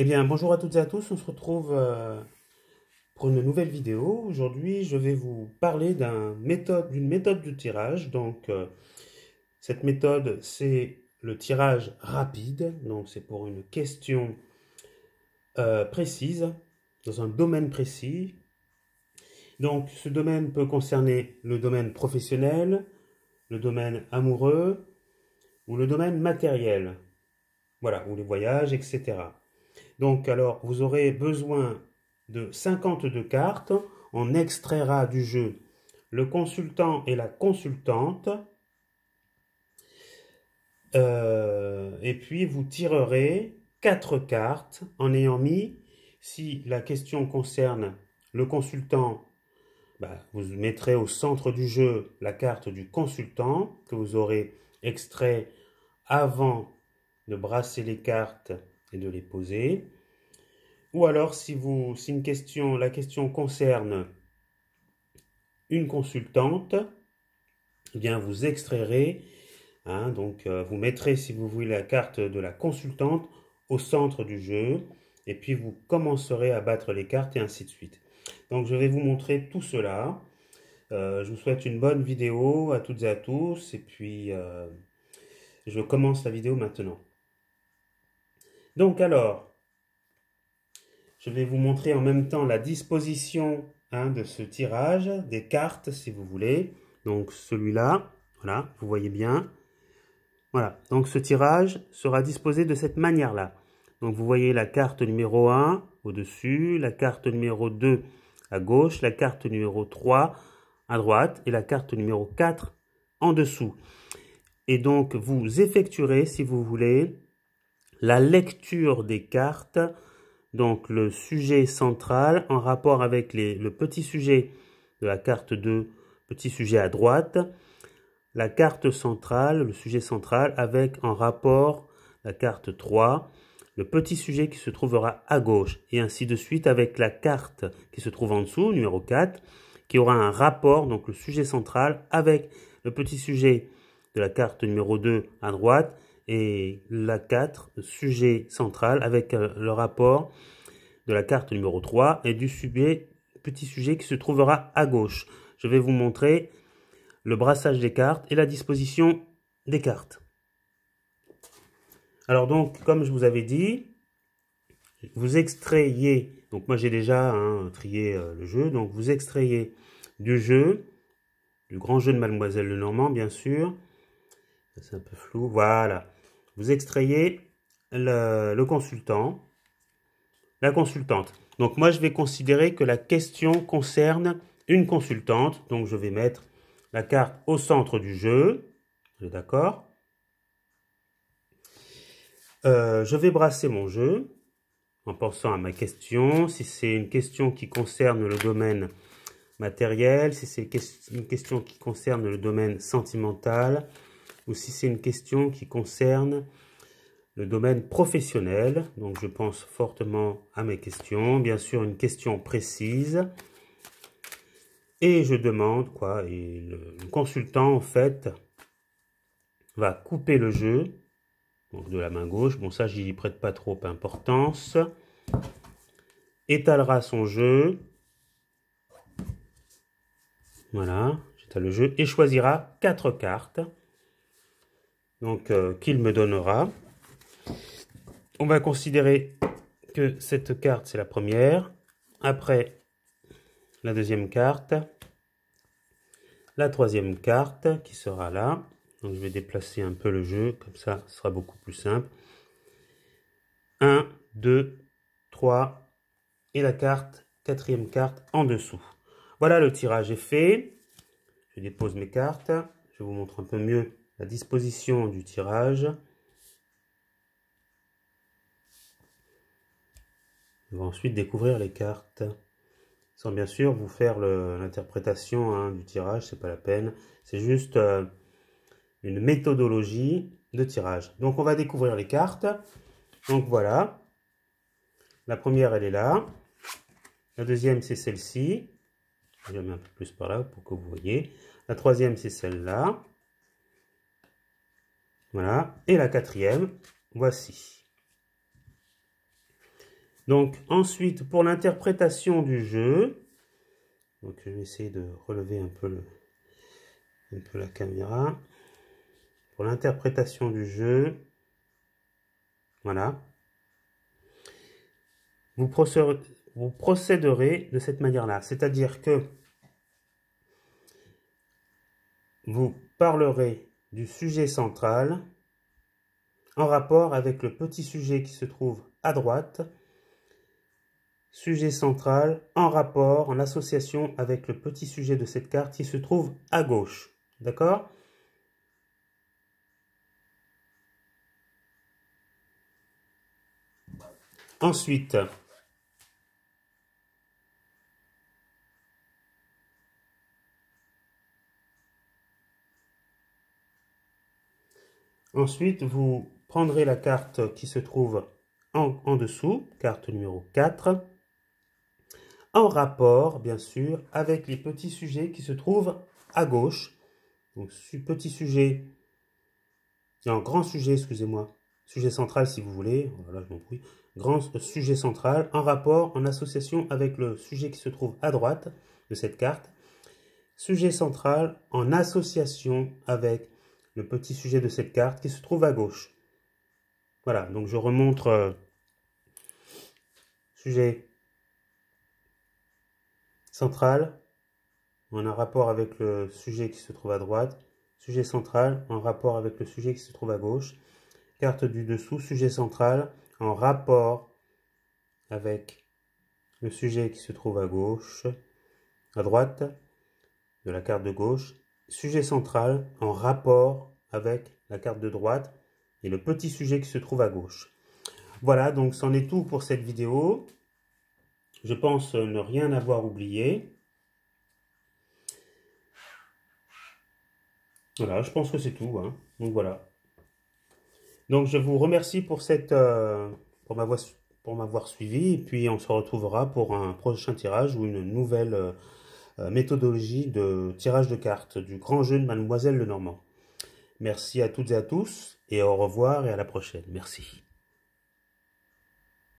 Eh bien, bonjour à toutes et à tous, on se retrouve pour une nouvelle vidéo. Aujourd'hui, je vais vous parler d'une méthode de tirage. Cette méthode, c'est le tirage rapide. Donc, c'est pour une question précise, dans un domaine précis. Donc, ce domaine peut concerner le domaine professionnel, le domaine amoureux ou le domaine matériel. Voilà, ou les voyages, etc. Donc, alors, vous aurez besoin de 52 cartes. On extraira du jeu le consultant et la consultante. Et puis, vous tirerez 4 cartes en ayant mis, si la question concerne le consultant, vous mettrez au centre du jeu la carte du consultant que vous aurez extrait avant de brasser les cartes et de les poser. Ou alors, si la question concerne une consultante, eh bien, vous extrairez, vous mettrez, si vous voulez, la carte de la consultante au centre du jeu, et puis vous commencerez à battre les cartes et ainsi de suite. Donc, je vais vous montrer tout cela. Je vous souhaite une bonne vidéo à toutes et à tous, et puis je commence la vidéo maintenant. Donc alors, je vais vous montrer en même temps la disposition de ce tirage, des cartes si vous voulez. Donc celui-là, voilà, vous voyez bien. Voilà, donc ce tirage sera disposé de cette manière-là. Donc vous voyez la carte numéro 1 au-dessus, la carte numéro 2 à gauche, la carte numéro 3 à droite et la carte numéro 4 en dessous. Et donc vous effectuerez, si vous voulez, la lecture des cartes. Donc le sujet central en rapport avec le petit sujet de la carte 2, petit sujet à droite, la carte centrale, le sujet central avec en rapport la carte 3, le petit sujet qui se trouvera à gauche et ainsi de suite avec la carte qui se trouve en dessous, numéro 4, qui aura un rapport, donc le sujet central avec le petit sujet de la carte numéro 2 à droite et la 4, sujet central avec le rapport de la carte numéro 3 et du petit sujet qui se trouvera à gauche. Je vais vous montrer le brassage des cartes et la disposition des cartes. Alors donc, comme je vous avais dit, vous extrayez, donc moi j'ai déjà trié le jeu, donc vous extrayez du jeu, du grand jeu de Mademoiselle Lenormand bien sûr, c'est un peu flou, voilà. Vous extrayez le consultant, la consultante. Donc moi je vais considérer que la question concerne une consultante, donc je vais mettre la carte au centre du jeu, vous êtes d'accord? Je vais brasser mon jeu en pensant à ma question, si c'est une question qui concerne le domaine matériel, si c'est une question qui concerne le domaine sentimental, ou si c'est une question qui concerne le domaine professionnel. Donc je pense fortement à mes questions, bien sûr une question précise. Et je demande, et le consultant en fait va couper le jeu, donc de la main gauche, bon ça j'y prête pas trop importance, étalera son jeu, voilà, j'étale le jeu, et choisira 4 cartes, donc qu'il me donnera. On va considérer que cette carte c'est la première, après la deuxième carte, la troisième carte qui sera là, donc je vais déplacer un peu le jeu, comme ça ce sera beaucoup plus simple. 1, 2, 3, et la quatrième carte en dessous. Voilà, le tirage est fait. Je dépose mes cartes. Je vous montre un peu mieux la disposition du tirage. On va ensuite découvrir les cartes. Sans bien sûr vous faire l'interprétation du tirage, c'est pas la peine. C'est juste une méthodologie de tirage. Donc on va découvrir les cartes. Donc voilà. La première, elle est là. La deuxième, c'est celle-ci. Je la mets un peu plus par là pour que vous voyez. La troisième, c'est celle-là. Voilà. Et la quatrième, voici. Donc ensuite, pour l'interprétation du jeu, donc je vais essayer de relever un peu la caméra. Pour l'interprétation du jeu, voilà, vous procéderez de cette manière-là, c'est-à-dire que vous parlerez du sujet central en rapport avec le petit sujet qui se trouve à droite, sujet central en rapport, en association avec le petit sujet de cette carte qui se trouve à gauche. D'accord ? Ensuite, vous prendrez la carte qui se trouve en dessous, carte numéro 4, en rapport, bien sûr, avec les petits sujets qui se trouvent à gauche. Donc, petit sujet, non, grand sujet, excusez-moi, sujet central si vous voulez, voilà, je m'embrouille, grand sujet central, en rapport, en association avec le sujet qui se trouve à droite de cette carte. Sujet central en association avec le petit sujet de cette carte qui se trouve à gauche. Voilà, donc je remontre sujet central en un rapport avec le sujet qui se trouve à droite, sujet central en rapport avec le sujet qui se trouve à gauche, carte du dessous, sujet central en rapport avec le sujet qui se trouve à gauche, à droite de la carte de gauche, sujet central en rapport avec la carte de droite et le petit sujet qui se trouve à gauche. Voilà, donc c'en est tout pour cette vidéo. Je pense ne rien avoir oublié. Voilà, je pense que c'est tout. Hein. Donc voilà. Donc je vous remercie pour m'avoir suivi. Et puis on se retrouvera pour un prochain tirage ou une nouvelle méthodologie de tirage de cartes du grand jeu de Mademoiselle Lenormand. Merci à toutes et à tous et au revoir et à la prochaine. Merci.